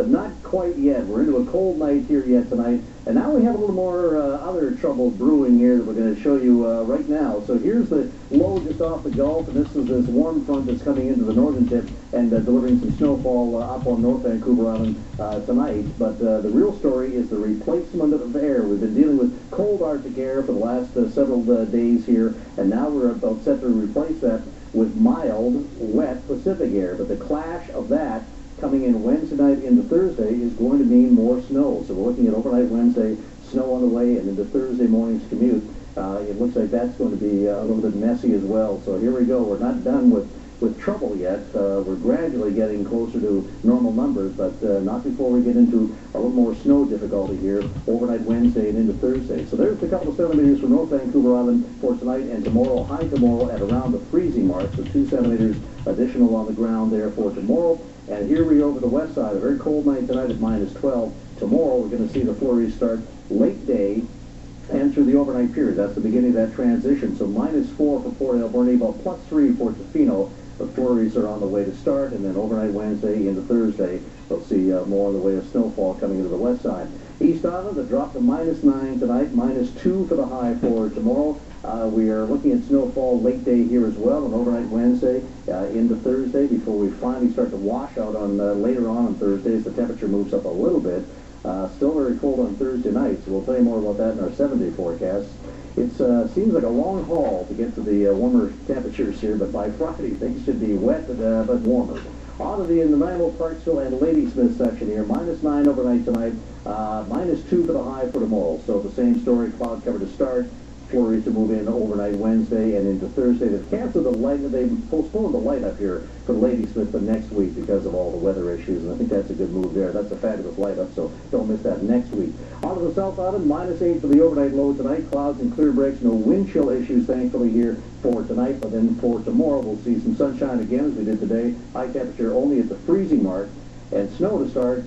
but not quite yet. We're into a cold night here yet tonight, and now we have a little more other trouble brewing here that we're going to show you right now. So here's the low just off the Gulf, and this is this warm front that's coming into the northern tip and delivering some snowfall up on North Vancouver Island tonight. But the real story is the replacement of air. We've been dealing with cold Arctic air for the last several days here, and now we're about set to replace that with mild, wet Pacific air. But the clash of that coming in Wednesday night into Thursday is going to mean more snow. So we're looking at overnight Wednesday, snow on the way, and into Thursday morning's commute. It looks like that's going to be a little bit messy as well. So here we go. We're not done with trouble yet. We're gradually getting closer to normal numbers, but not before we get into a little more snow difficulty here overnight Wednesday and into Thursday. So there's a couple of centimeters for North Vancouver Island for tonight and tomorrow. High tomorrow at around the freezing mark, so 2 centimeters additional on the ground there for tomorrow. And here we go over the west side. A very cold night tonight at minus 12. Tomorrow we're going to see the flurries start late day and through the overnight period. That's the beginning of that transition. So minus 4 for Port Alberni, about +3 for Tofino. The flurries are on the way to start, and then overnight Wednesday into Thursday, we'll see more in the way of snowfall coming into the west side. East Island, a drop to minus 9 tonight, minus 2 for the high for tomorrow. We are looking at snowfall late day here as well, and overnight Wednesday into Thursday before we finally start to wash out on later on Thursday as the temperature moves up a little bit. Still very cold on Thursday night, so we'll tell you more about that in our 7-day forecast. It seems like a long haul to get to the warmer temperatures here, but by Friday things should be wet but warmer. On to the Nanaimo, Parksville, and Ladysmith section here. Minus 9 overnight tonight, minus 2 for the high for tomorrow. So the same story, cloud cover to start. Flurries to move in overnight Wednesday and into Thursday. They've canceled the light, they postponed the light up here for Ladysmith for next week because of all the weather issues, and I think that's a good move there. That's a fabulous light up, so don't miss that next week. On to the South Island, minus 8 for the overnight low tonight. Clouds and clear breaks, no wind chill issues thankfully here for tonight, but then for tomorrow we'll see some sunshine again as we did today. High temperature only at the freezing mark. And snow to start,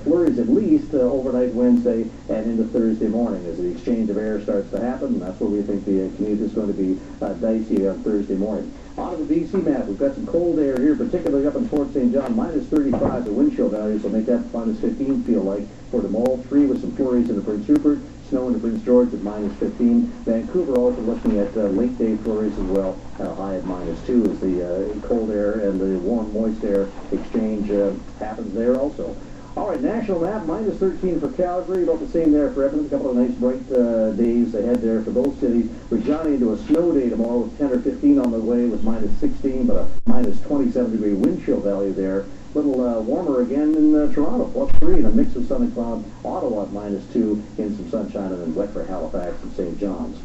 flurries at least overnight Wednesday and into Thursday morning as the exchange of air starts to happen. And that's where we think the commute is going to be dicey on Thursday morning. On to the BC map, we've got some cold air here, particularly up in Fort St. John. Minus 35, the wind chill values will make that minus 15 feel like for tomorrow. 3 with some flurries into Prince Rupert. Snow into Prince George at minus 15. Vancouver also looking at late day flurries as well, high at minus 2 as the cold air and the warm moist air exchange happens there also. All right, national map, minus 13 for Calgary, about the same there for Edmonton. A couple of nice bright days ahead there for those cities. Regina into a snow day tomorrow with 10 or 15 on the way with minus 16, but a minus 27-degree wind chill value there. A little warmer again in Toronto, +3, and a mix of sun and cloud. Ottawa at minus 2 in some sunshine, and then wet for Halifax and St. John's.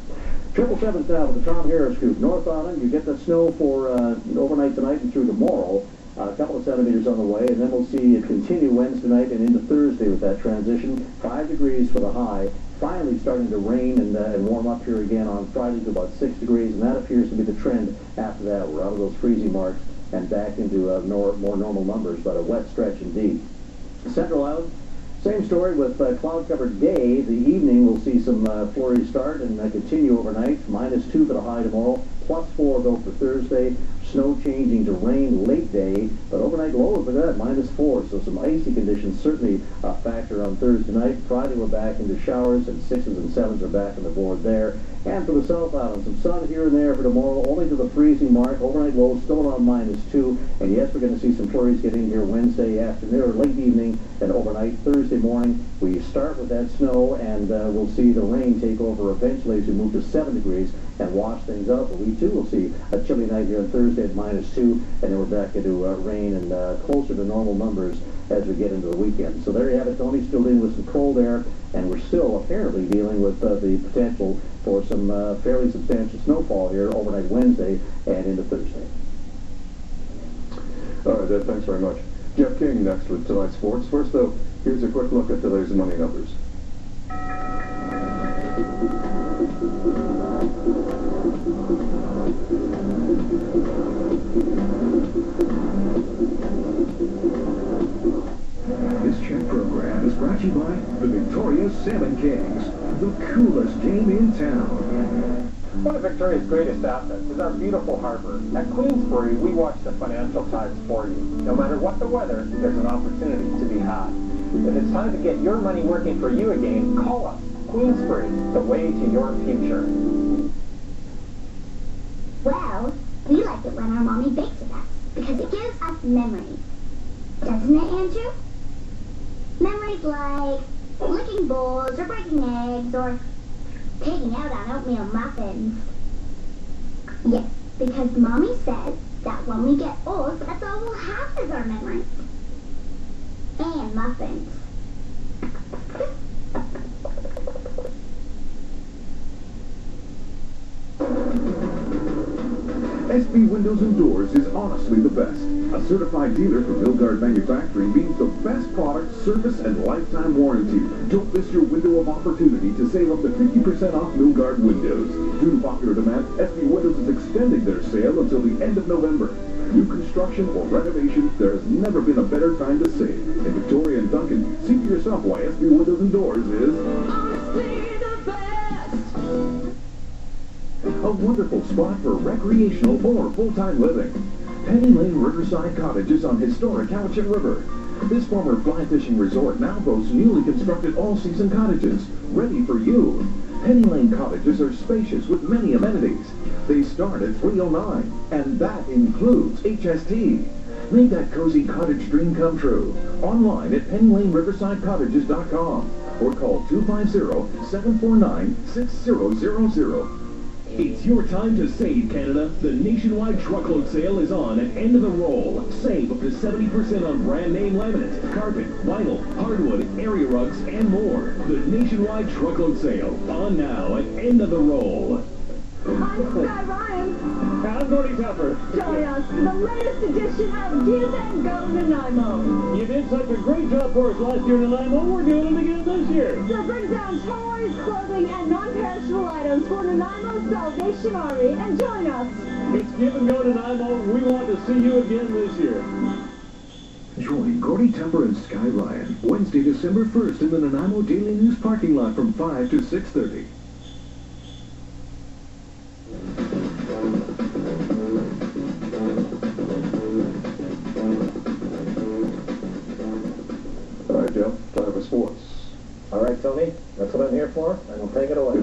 777 now with the Tom Harris Group. North Island, you get the snow for overnight tonight and through tomorrow. A couple of centimeters on the way, and then we'll see it continue Wednesday night and into Thursday with that transition. 5 degrees for the high. Finally starting to rain and warm up here again on Friday to about 6 degrees, and that appears to be the trend after that. We're out of those freezing marks and back into more normal numbers, but a wet stretch indeed. Central Island, same story with cloud-covered day. The evening we'll see some flurries start and continue overnight. Minus 2 for the high tomorrow, +4 though for Thursday. Snow changing to rain late day, but overnight lows for that, minus 4. So some icy conditions certainly a factor on Thursday night. Friday we're back into showers, and 6s and 7s are back on the board there. And for the South Island, some sun here and there for tomorrow, only to the freezing mark. Overnight lows still around minus 2. And yes, we're going to see some flurries get in here Wednesday afternoon or late evening and overnight Thursday morning. We start with that snow, and we'll see the rain take over eventually as we move to 7 degrees and wash things out. But we too will see a chilly night here on Thursday at minus 2, and then we're back into rain and closer to normal numbers as we get into the weekend. So there you have it, Tony, still dealing with some cold air, and we're still apparently dealing with the potential for some fairly substantial snowfall here overnight Wednesday and into Thursday. All right, Ed, thanks very much. Jeff King next with tonight's sports. First, though, here's a quick look at today's money numbers. This CHEK program is brought to you by the Victoria's Salmon Kings, the coolest game in town. One of Victoria's greatest assets is our beautiful harbor. At Queensbury, we watch the financial times for you. No matter what the weather, there's an opportunity to be had. If it's time to get your money working for you again, call us. Queensbury, the way to your future. Well, we like it when our mommy bakes with us because it gives us memories. Doesn't it, Andrew? Memories like licking bowls or breaking eggs or taking out on oatmeal muffins. Yes, because Mommy says that when we get old, that's all we'll have is our memories. And muffins. SB Windows and Doors is honestly the best. A certified dealer from Milgard Manufacturing means the best product, service, and lifetime warranty. Don't miss your window of opportunity to save up to 50% off Milgard Windows. Due to popular demand, SB Windows is extending their sale until the end of November. New construction or renovation, there has never been a better time to save. In Victoria and Duncan, see for yourself why SB Windows and Doors is honestly the best. A wonderful spot for recreational or full-time living. Penny Lane Riverside Cottages on historic Cowichan River. This former fly fishing resort now boasts newly constructed all-season cottages, ready for you. Penny Lane Cottages are spacious with many amenities. They start at $309, and that includes HST. Make that cozy cottage dream come true. Online at PennyLaneRiversideCottages.com or call 250-749-6000. It's your time to save, Canada. The nationwide truckload sale is on at End of the Roll. Save up to 70% on brand name laminate, carpet, vinyl, hardwood, area rugs, and more. The nationwide truckload sale on now at End of the Roll. I'm Sky Ryan. I'm Gordy Tupper. Join us for the latest edition of Give and Go Nanaimo. You did such a great job for us last year in Nanaimo. We're doing it again this year. So bring down toys, clothing, and non-perishable items for Nanaimo Salvation Army and join us. It's Give and Go Nanaimo. We want to see you again this year. Join Gordy Tupper and Sky Ryan Wednesday, December 1st in the Nanaimo Daily News parking lot from 5 to 6:30. All right, Jeff, time for sports. All right, Tony, that's what I'm here for, and I'll take it away.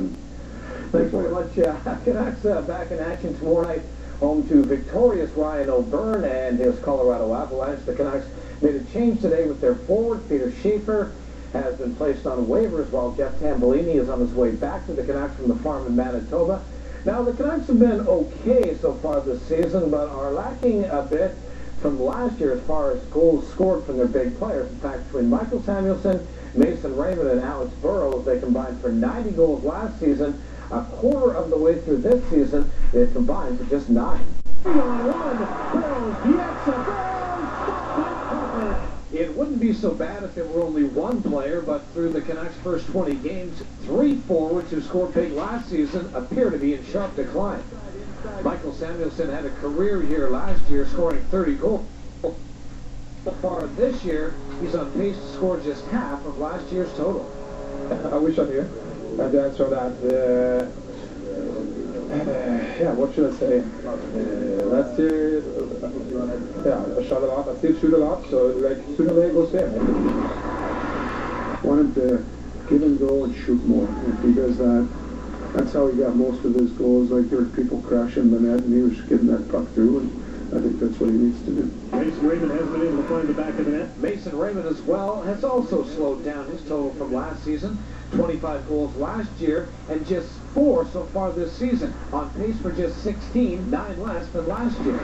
Thanks very much. Canucks back in action tomorrow night, home to victorious Ryan O'Byrne and his Colorado Avalanche. The Canucks made a change today with their forward. Peter Schaefer has been placed on waivers while Jeff Tambellini is on his way back to the Canucks from the farm in Manitoba. Now, the Canucks have been okay so far this season, but are lacking a bit from last year as far as goals scored from their big players. In fact, between Michael Samuelsson, Mason Raymond, and Alex Burrows, they combined for 90 goals last season. A quarter of the way through this season, they've combined for just 9. 3-on-1, Burrows, it wouldn't be so bad if there were only one player, but through the Canucks' first 20 games, 3 forwards who scored big last season appear to be in sharp decline. Michael Samuelsson had a career year last year, scoring 30 goals. So far this year, he's on pace to score just half of last year's total. I wish I knew. And the answer that, yeah, what should I say? Last year, yeah, I shot a lot. I still shoot a lot, so like sooner or later goes there. Want him to give and go and shoot more. If he does that, that's how he got most of his goals. Like there were people crashing the net, and he was getting that puck through, and I think that's what he needs to do. Mason Raymond has been able to find the back of the net. Mason Raymond as well has also slowed down his total from last season. 25 goals last year and just 4 so far this season. On pace for just 16, 9 less than last year.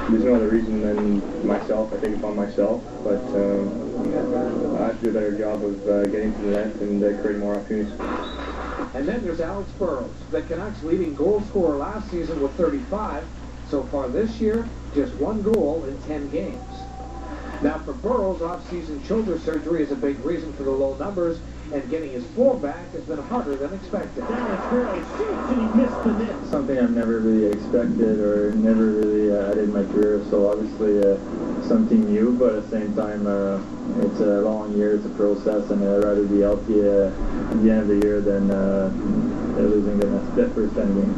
There's no other reason than myself. I take it upon myself, but I have to do a better job of getting to the net and creating more opportunities. And then there's Alex Burrows, the Canucks' leading goal scorer last season with 35. So far this year, just 1 goal in 10 games. Now for Burrows, off-season shoulder surgery is a big reason for the low numbers, and getting his form back has been harder than expected. Alex Burrows shoots and he missed the net. Something I've never really expected or never really had in my career, so obviously something new, but at the same time it's a long year, it's a process, and I'd rather be healthy at the end of the year than losing the first 10 games.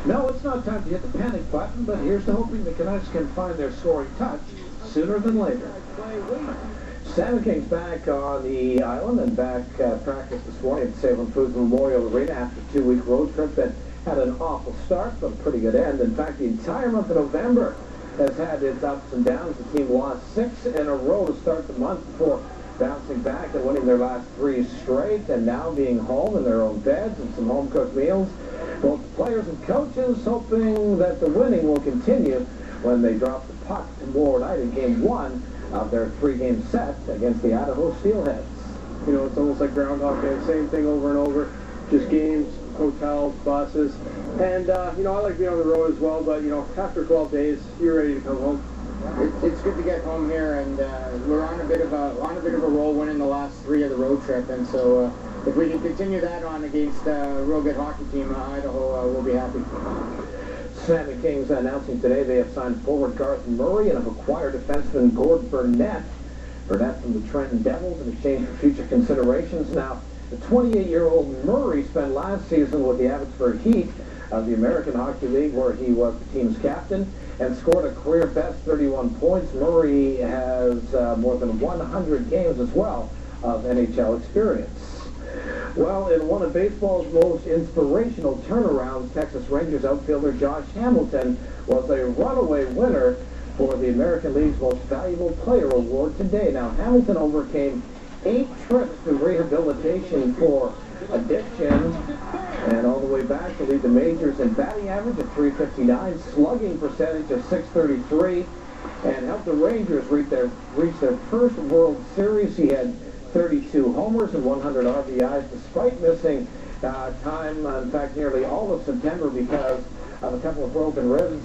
No, it's not time to hit the panic button, but here's to hoping the Canucks can find their scoring touch sooner than later. Salmon Kings back on the island and back at practice this morning at Salem Foods Memorial Arena after a 2-week road trip that had an awful start but a pretty good end. In fact, the entire month of November has had its ups and downs. The team lost 6 in a row to start the month before bouncing back and winning their last 3 straight, and now being home in their own beds and some home-cooked meals. Both players and coaches hoping that the winning will continue when they drop the puck tomorrow night in Game 1 of their 3-game set against the Idaho Steelheads. You know, it's almost like Groundhog Day, same thing over and over, just games, hotels, buses, and, you know, I like being on the road as well, but, you know, after 12 days, you're ready to come home. It's good to get home here, and we're on a bit of a roll, winning the last 3 of the road trip, and so if we can continue that on against a real good hockey team, Idaho, we'll be happy. Salmon Kings announcing today they have signed forward Garth Murray and have acquired defenseman Gord Burnett. Burnett from the Trenton Devils in exchange for future considerations. Now, the 28-year-old Murray spent last season with the Abbotsford Heat of the American Hockey League, where he was the team's captain and scored a career-best 31 points. Murray has more than 100 games as well of NHL experience. Well, in one of baseball's most inspirational turnarounds, Texas Rangers outfielder Josh Hamilton was a runaway winner for the American League's Most Valuable Player Award today. Now, Hamilton overcame 8 trips to rehabilitation for addiction and all the way back to lead the majors in batting average of .359, slugging percentage of .633, and helped the Rangers reach their first World Series. He had 32 homers and 100 RBIs despite missing time, in fact, nearly all of September because of a couple of broken ribs.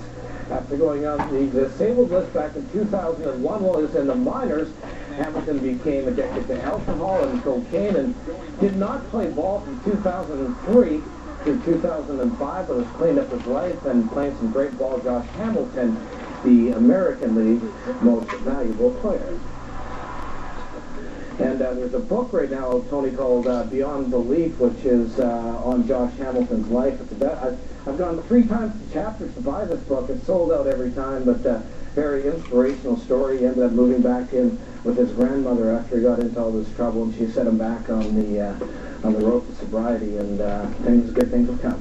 After going on the disabled list back in 2001 while he was in the minors, Hamilton became addicted to alcohol and cocaine and did not play ball from 2003 to 2005, but was cleaned up his life and playing some great ball. Josh Hamilton, the American League Most Valuable Player. And there's a book right now, Tony, called Beyond Belief, which is on Josh Hamilton's life. I've gone 3 times to Chapters to buy this book. It's sold out every time, but very inspirational story. He ended up moving back in with his grandmother after he got into all this trouble, and she set him back on the road to sobriety, and good things have come.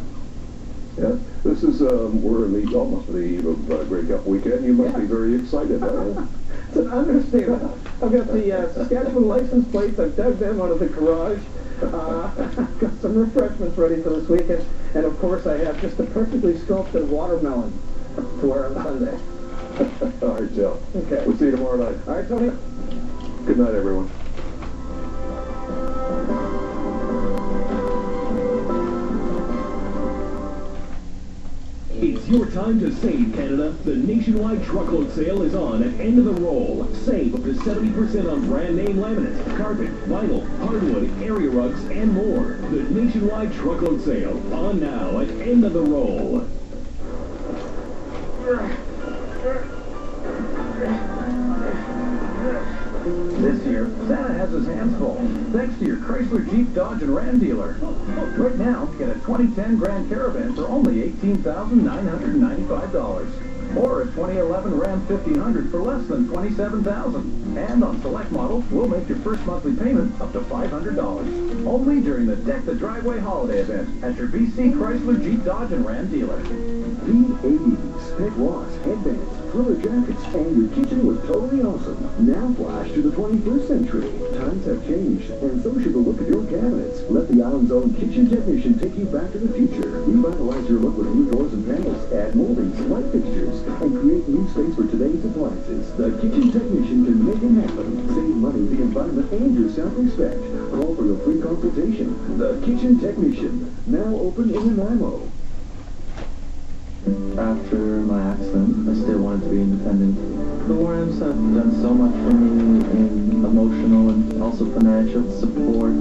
Yeah, this is, we're almost the eve of Grey Cup weekend. You must be very excited, It's an understatement. I've got the Saskatchewan license plates. I've dug them out of the garage. I've got some refreshments ready for this weekend. And, of course, I have just a perfectly sculpted watermelon to wear on Sunday. All right, Joe. Okay. We'll see you tomorrow night. All right, Tony. Good night, everyone. It's your time to save, Canada. The nationwide truckload sale is on at End of the Roll. Save up to 70% on brand name laminate, carpet, vinyl, hardwood, area rugs, and more. The nationwide truckload sale on now at End of the Roll. This year, Santa has his hands full, thanks to your Chrysler, Jeep, Dodge, and Ram dealer. Right now, get a 2010 Grand Caravan for only $18,995. Or a 2011 Ram 1500 for less than $27,000. And on select models, we'll make your first monthly payment up to $500. Only during the Deck the Driveway holiday event at your BC Chrysler, Jeep, Dodge, and Ram dealer. V80s, pet walks, headbands, thriller jackets, and your kitchen was totally awesome. Now flash to the 21st century. Times have changed, and so should the look of your cabinets. Let the island's own kitchen technician take you back to the future. Revitalize your look with new doors and panels, add moldings, light fixtures, and create new space for today's appliances. The kitchen technician can make it happen. Save money, the environment, and your self-respect. Call for your free consultation. The Kitchen Technician, now open in Nanaimo. After my accident, I still wanted to be independent. The Warrens have done so much for me in emotional and also financial support.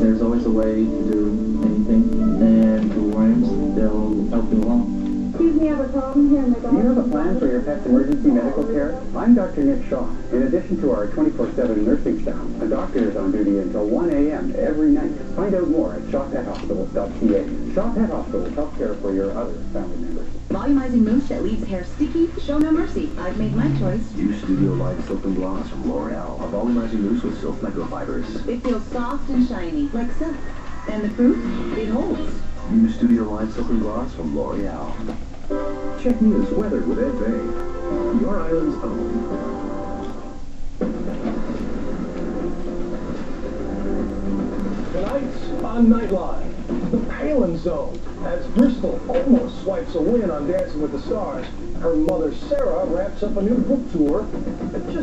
There's always a way to do anything, and the Warrens, they'll help you along. Excuse me, I have a problem. problem here in the Do you have a plan for your pet's emergency medical care? I'm Dr. Nick Shaw. In addition to our 24/7 nursing staff, a doctor is on duty until 1 a.m. every night. Find out more at shawpethospitals.ca. Shaw Pet Hospital, health care for your other family members. Volumizing mousse that leaves hair sticky? Show no mercy. I've made my choice. New Studio Line Silk and Gloss from L'Oreal. A volumizing mousse with silk microfibers. It feels soft and shiny, like silk. And the proof? It holds. New Studio Line Silk and Gloss from L'Oreal. Check News weather with Ed Bay. Your island's own. Tonight on Nightline, the Palin Zone, as Bristol almost swipes a win on Dancing with the Stars. Her mother, Sarah, wraps up a new book tour.